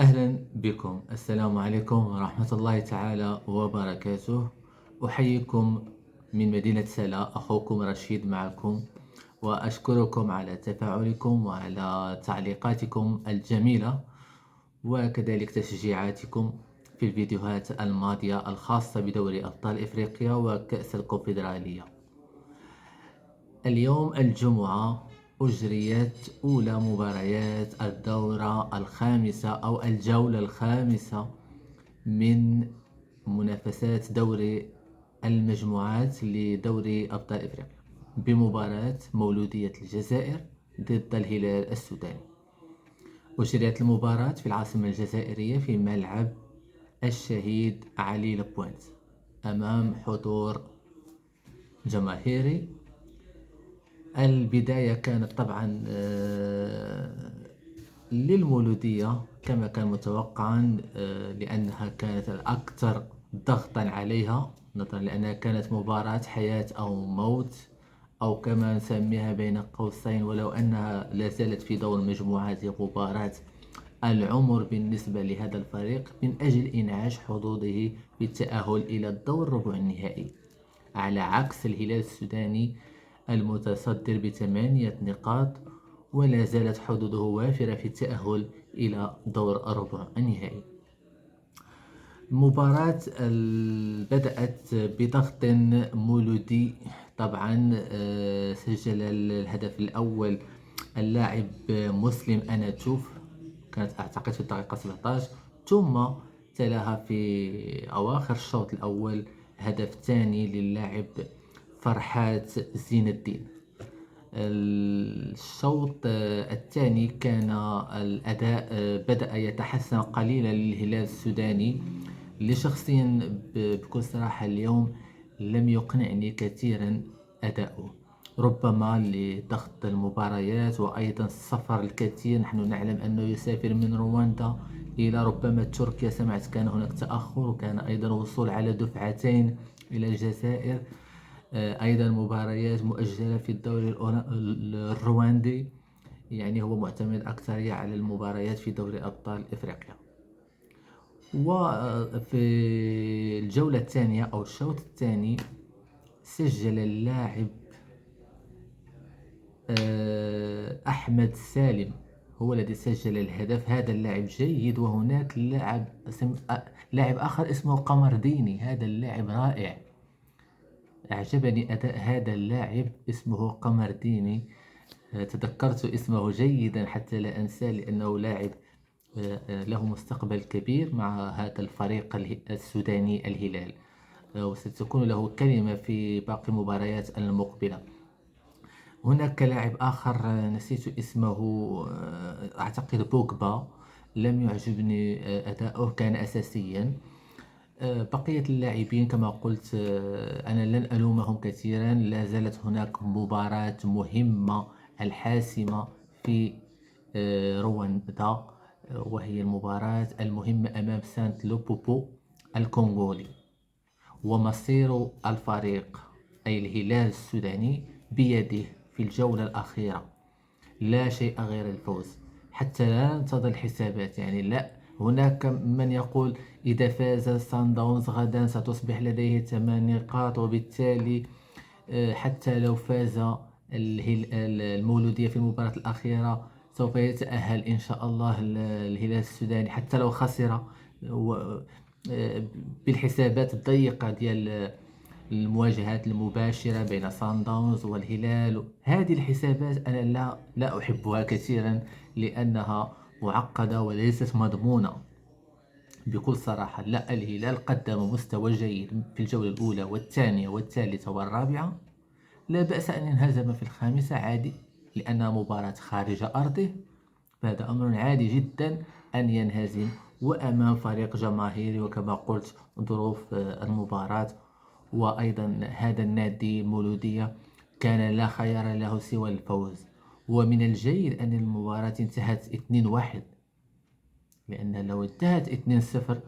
أهلا بكم. السلام عليكم ورحمة الله تعالى وبركاته. أحييكم من مدينة سلا، أخوكم رشيد معكم، وأشكركم على تفاعلكم وعلى تعليقاتكم الجميلة وكذلك تشجيعاتكم في الفيديوهات الماضية الخاصة بدوري أبطال إفريقيا وكأس الكونفدرالية. اليوم الجمعة أجريت أولى مباريات الدورة الخامسة أو الجولة الخامسة من منافسات دوري المجموعات لدوري أبطال إفريقيا، بمباراة مولودية الجزائر ضد الهلال السوداني. أجريت المباراة في العاصمة الجزائرية في ملعب الشهيد علي لبوانت أمام حضور جماهيري. البداية كانت طبعا للمولودية كما كان متوقعا، لأنها كانت الأكثر ضغطا عليها، نظرا لأنها كانت مباراة حياة أو موت، أو كما نسميها بين قوسين ولو أنها لا زالت في دور المجموعات، هي مباراة العمر بالنسبة لهذا الفريق من أجل إنعاش حظوظه بالتأهل إلى الدور ربع النهائي، على عكس الهلال السوداني المتصدر ب8 نقاط ولا زالت حظوظه وافرة في التأهل إلى دور الربع النهائي. المباراة بدأت بضغط مولودي طبعا. سجل الهدف الأول اللاعب مسلم أناتوف، كانت أعتقد في الدقيقة 17، ثم تلاها في أواخر الشوط الأول هدف ثاني للاعب فرحات زين الدين. الشوط الثاني كان الأداء بدأ يتحسن قليلا للهلال السوداني. شخصيا بكل صراحة اليوم لم يقنعني كثيرا أداؤه، ربما لضغط المباريات وأيضا السفر الكثير. نحن نعلم أنه يسافر من رواندا إلى ربما تركيا، سمعت كان هناك تأخر، وكان أيضا وصول على دفعتين إلى الجزائر. أيضا مباريات مؤجلة في الدوري الرواندي، يعني هو معتمد أكثر على المباريات في دوري أبطال إفريقيا. وفي الجولة الثانية أو الشوط الثاني سجل اللاعب أحمد سالم، هو الذي سجل الهدف. هذا اللاعب جيد، وهناك لاعب آخر اسمه قمر ديني، هذا اللاعب رائع، أعجبني أداء هذا اللاعب اسمه قمر ديني. تذكرت اسمه جيدا حتى لا أنساه، لأنه لاعب له مستقبل كبير مع هذا الفريق السوداني الهلال، وستكون له كلمة في باقي المباريات المقبلة. هناك لاعب آخر نسيت اسمه، أعتقد بوجبا، لم يعجبني أداؤه، كان أساسيا. بقية اللاعبين كما قلت أنا لن ألومهم كثيرا، لا زالت هناك مباراة مهمة الحاسمة في رواندا، وهي المباراة المهمة أمام سانت لوبوبو الكونغولي. ومصير الفريق أي الهلال السوداني بيده في الجولة الأخيرة، لا شيء غير الفوز، حتى لا ننتظر الحسابات. يعني لا، هناك من يقول إذا فاز سان داونز غدا ستصبح لديه 8 نقاط، وبالتالي حتى لو فاز المولودية في المباراة الأخيرة سوف يتأهل إن شاء الله الهلال السوداني، حتى لو خسر بالحسابات الضيقة ديال المواجهات المباشرة بين سان داونز والهلال. هذه الحسابات أنا لا أحبها كثيرا، لأنها معقدة وليست مضمونة. بكل صراحة لا، الهلال قدم مستوى جيد في الجولة الأولى والثانية والثالثة والرابعة، لا بأس أن ينهزم في الخامسة عادي، لأنها مباراة خارج أرضه، فهذا أمر عادي جدا أن ينهزم، وأمام فريق جماهيري، وكما قلت ظروف المباراة، وأيضا هذا النادي المولودية كان لا خيار له سوى الفوز. ومن الجيد أن المباراة انتهت 2-1، لأن لو انتهت 2-0،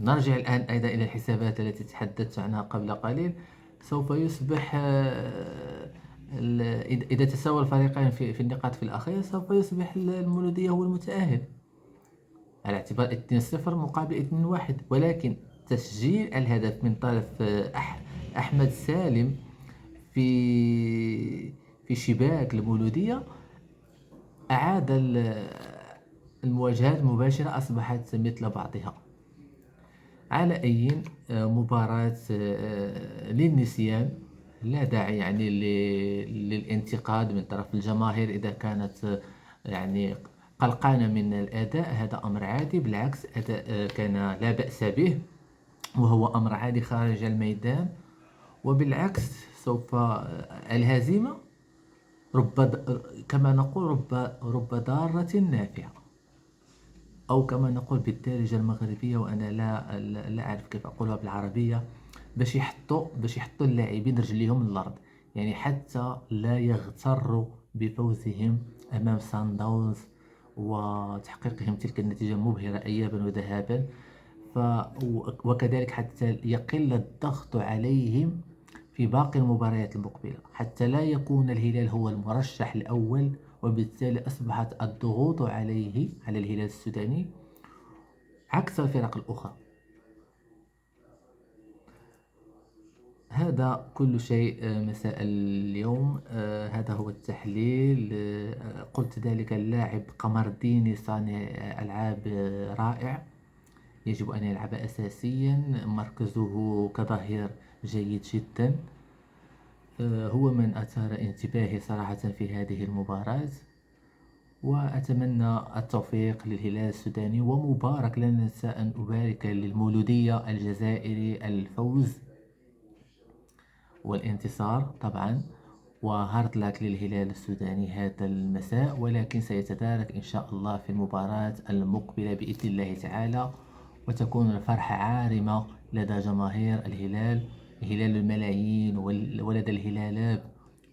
نرجع الآن أيضا إلى الحسابات التي تحدثت عنها قبل قليل، سوف يصبح إذا تساوى الفريقين في النقاط في الأخير، سوف يصبح المولودية هو المتأهل. على اعتبار 2-0 مقابل 2-1، ولكن تسجيل الهدف من طرف أحمد سالم في شباك المولودية أعاد المواجهات المباشرة أصبحت مثل بعضها. على أي مباراة للنسيان، لا داعي يعني للانتقاد من طرف الجماهير إذا كانت يعني قلقانة من الأداء. هذا أمر عادي، بالعكس أداء كان لا بأس به، وهو أمر عادي خارج الميدان. وبالعكس سوف الهزيمة كما نقول رب ضارة نافعة، أو كما نقول بالدارجة المغربية، وأنا لا أعرف كيف أقولها بالعربية، باش يحطوا اللاعبين رجليهم الأرض، يعني حتى لا يغتروا بفوزهم أمام سان داونز وتحقيقهم تلك النتيجة المبهرة إيابا وذهابا. ف... وكذلك حتى يقل الضغط عليهم في باقي المباريات المقبلة، حتى لا يكون الهلال هو المرشح الأول، وبالتالي أصبحت الضغوط على الهلال السوداني عكس الفرق الأخرى. هذا كل شيء مساء اليوم. هذا هو التحليل. قلت ذلك اللاعب قمر الديني صانع ألعاب رائع، يجب أن يلعب أساسيا، مركزه كظهير جيد جدا. هو من أثار انتباهي صراحة في هذه المباراة، وأتمنى التوفيق للهلال السوداني، ومبارك، لا ننسى أن أبارك للمولودية الجزائري الفوز والانتصار طبعا، وهارد لاك للهلال السوداني هذا المساء، ولكن سيتدارك إن شاء الله في المباراة المقبلة بإذن الله تعالى، وتكون الفرحة عارمة لدى جماهير الهلال، هلال الملايين، ولدى الهلالات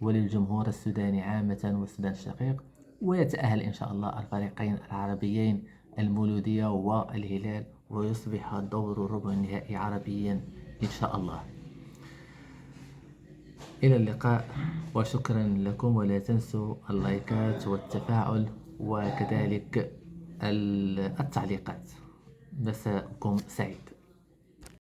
وللجمهور السوداني عامة والسودان الشقيق. ويتأهل إن شاء الله الفريقين العربيين المولودية والهلال، ويصبح دور ربع النهائي عربيا إن شاء الله. إلى اللقاء وشكرا لكم، ولا تنسوا اللايكات والتفاعل وكذلك التعليقات. مساءكم سعيد.